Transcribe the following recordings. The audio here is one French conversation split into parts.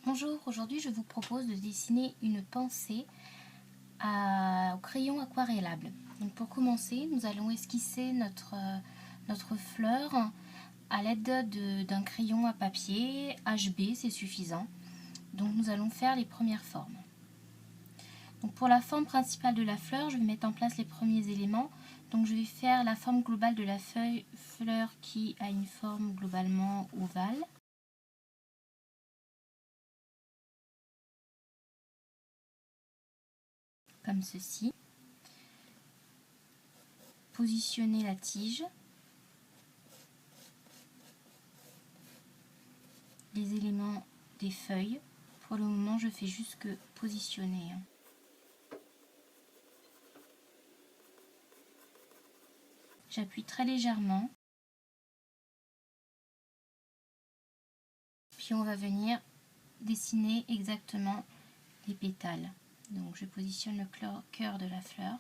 Bonjour, aujourd'hui je vous propose de dessiner une pensée au crayon aquarellable. Donc pour commencer, nous allons esquisser notre fleur à l'aide d'un crayon à papier HB, c'est suffisant. Donc nous allons faire les premières formes. Donc pour la forme principale de la fleur, je vais mettre en place les premiers éléments. Donc je vais faire la forme globale de la fleur qui a une forme globalement ovale. Comme ceci. Positionner la tige, les éléments des feuilles. Pour le moment, je fais juste que positionner. J'appuie très légèrement. Puis on va venir dessiner exactement les pétales. Donc je positionne le cœur de la fleur.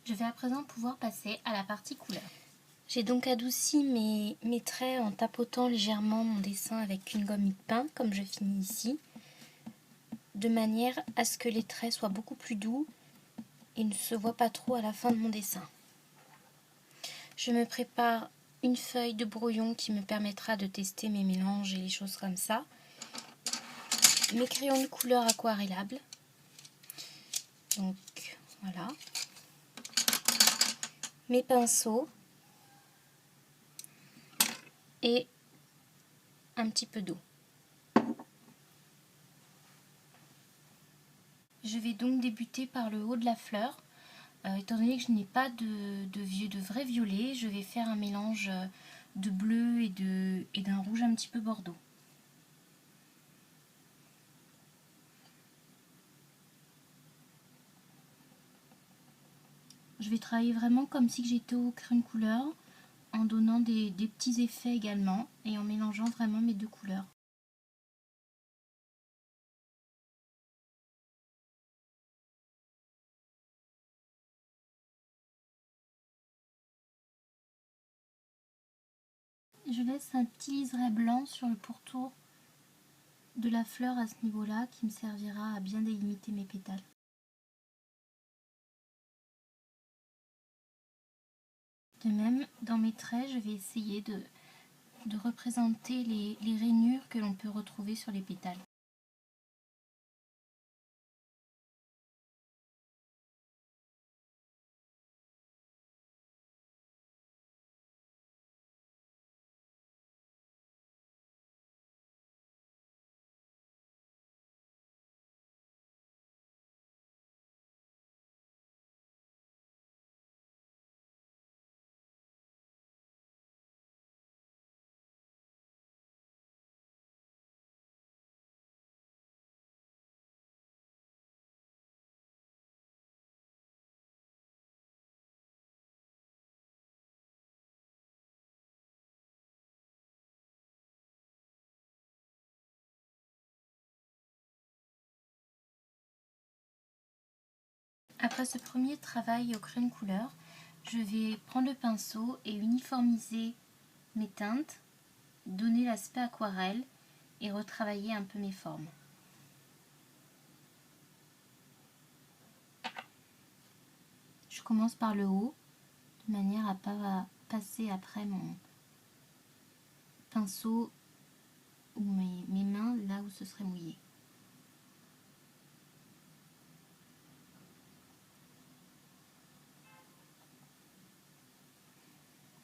Je vais à présent pouvoir passer à la partie couleur. J'ai donc adouci mes traits en tapotant légèrement mon dessin avec une gomme Mite-Pain, comme je finis ici, de manière à ce que les traits soient beaucoup plus doux et ne se voient pas trop à la fin de mon dessin. Je me prépare une feuille de brouillon qui me permettra de tester mes mélanges et les choses comme ça. Mes crayons de couleur aquarellables. Donc voilà. Mes pinceaux. Et un petit peu d'eau. Je vais donc débuter par le haut de la fleur. Étant donné que je n'ai pas de vrai violet, je vais faire un mélange de bleu et d'un rouge un petit peu bordeaux. Je vais travailler vraiment comme si j'étais au crayon de couleur, en donnant des petits effets également et en mélangeant vraiment mes deux couleurs. Je laisse un petit liseré blanc sur le pourtour de la fleur à ce niveau-là qui me servira à bien délimiter mes pétales. De même, dans mes traits, je vais essayer de représenter les rainures que l'on peut retrouver sur les pétales. Après ce premier travail au crayon de couleur, je vais prendre le pinceau et uniformiser mes teintes, donner l'aspect aquarelle et retravailler un peu mes formes. Je commence par le haut, de manière à ne pas passer après mon pinceau ou mes mains là où ce serait mouillé.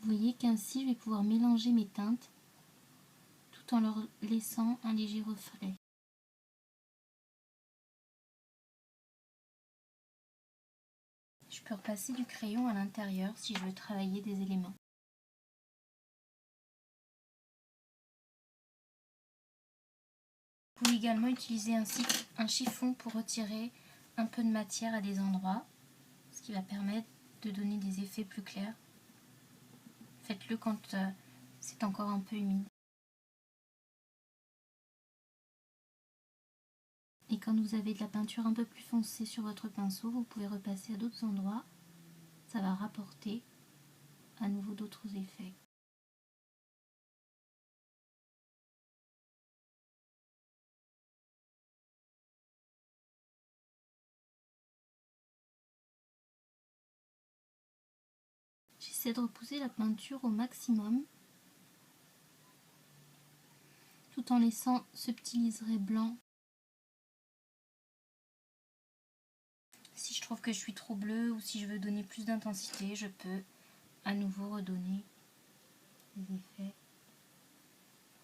Vous voyez qu'ainsi je vais pouvoir mélanger mes teintes tout en leur laissant un léger reflet. Je peux repasser du crayon à l'intérieur si je veux travailler des éléments. Vous pouvez également utiliser un chiffon pour retirer un peu de matière à des endroits, ce qui va permettre de donner des effets plus clairs. Faites-le quand c'est encore un peu humide. Et quand vous avez de la peinture un peu plus foncée sur votre pinceau, vous pouvez repasser à d'autres endroits. Ça va rapporter à nouveau d'autres effets. J'essaie de repousser la peinture au maximum, tout en laissant ce petit liseré blanc. Si je trouve que je suis trop bleue ou si je veux donner plus d'intensité, je peux à nouveau redonner des effets.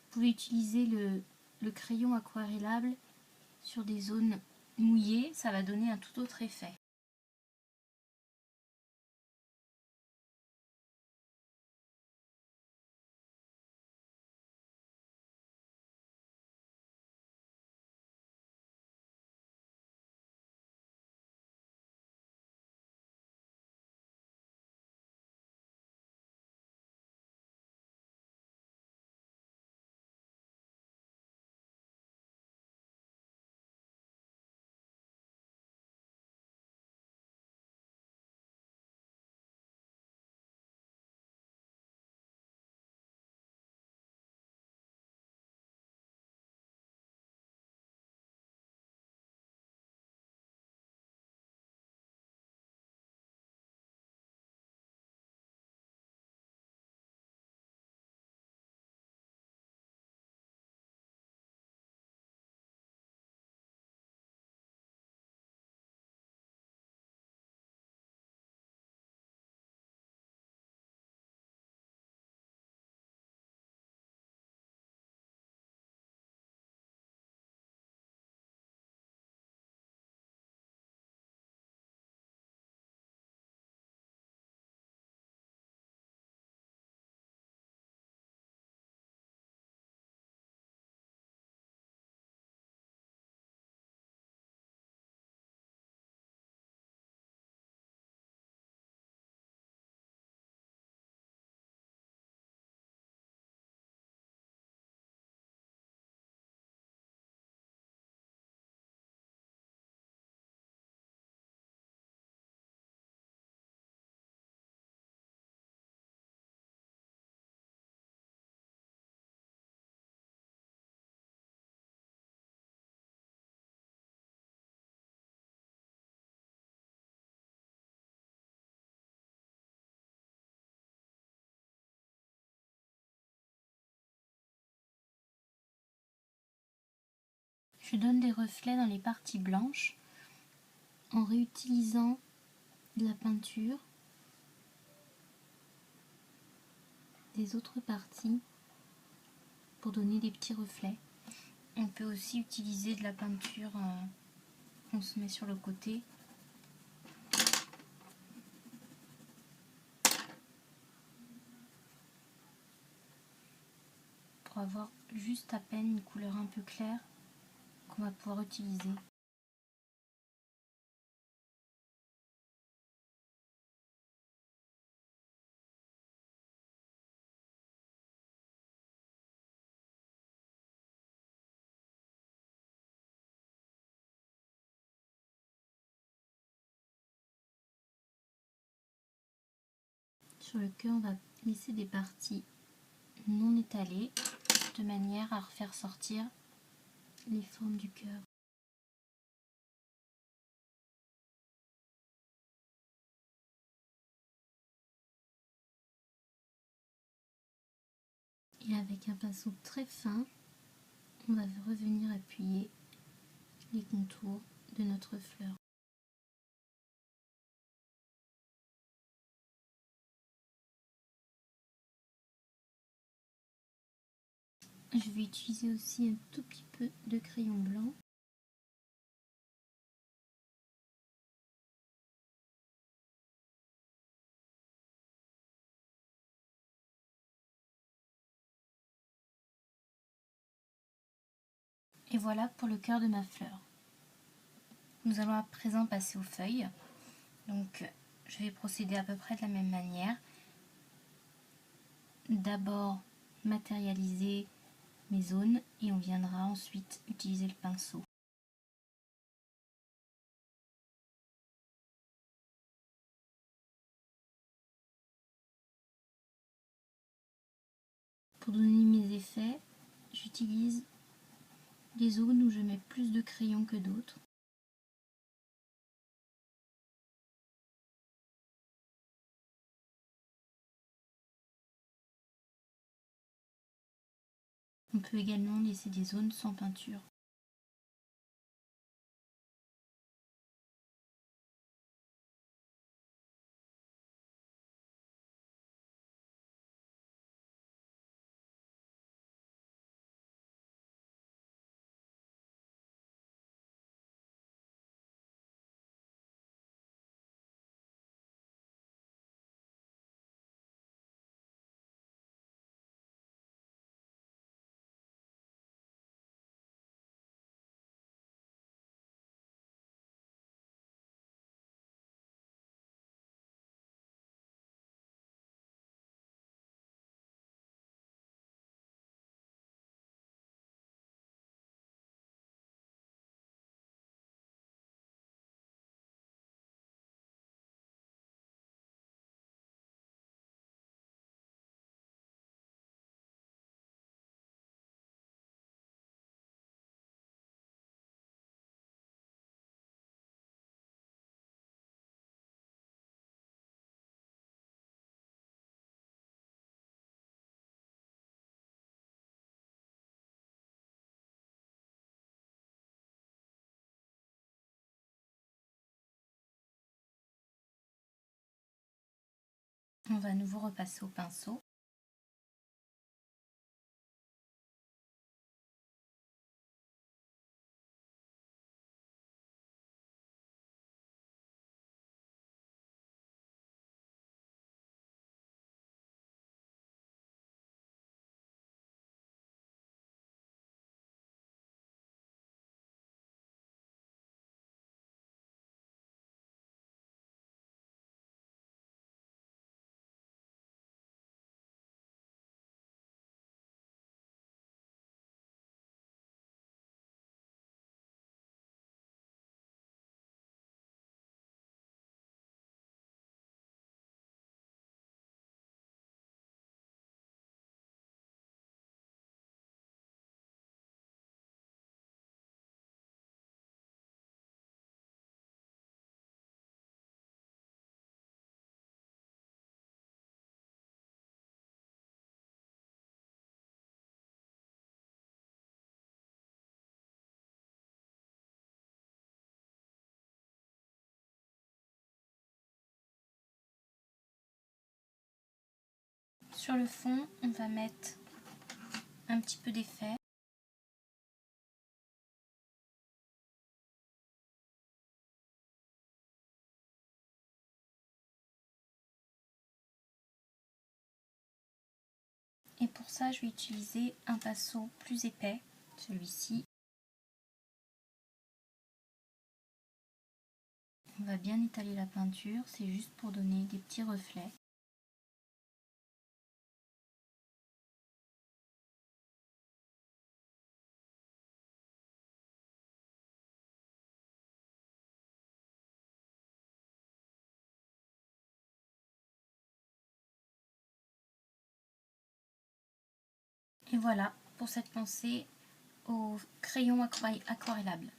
Vous pouvez utiliser le crayon aquarellable sur des zones mouillées, ça va donner un tout autre effet. Je donne des reflets dans les parties blanches en réutilisant de la peinture des autres parties pour donner des petits reflets. On peut aussi utiliser de la peinture qu'on se met sur le côté. Pour avoir juste à peine une couleur un peu claire qu'on va pouvoir utiliser. Sur le cœur, on va laisser des parties non étalées de manière à refaire sortir les formes du cœur. Et avec un pinceau très fin, on va revenir appuyer les contours de notre fleur. Je vais utiliser aussi un tout petit peu de crayon blanc. Et voilà pour le cœur de ma fleur. Nous allons à présent passer aux feuilles. Donc je vais procéder à peu près de la même manière. D'abord matérialiser mes zones et on viendra ensuite utiliser le pinceau. Pour donner mes effets, j'utilise des zones où je mets plus de crayon que d'autres. On peut également laisser des zones sans peinture. On va à nouveau repasser au pinceau. Sur le fond, on va mettre un petit peu d'effet. Et pour ça, je vais utiliser un pinceau plus épais, celui-ci. On va bien étaler la peinture, c'est juste pour donner des petits reflets. Et voilà pour cette pensée au crayon aquarellable.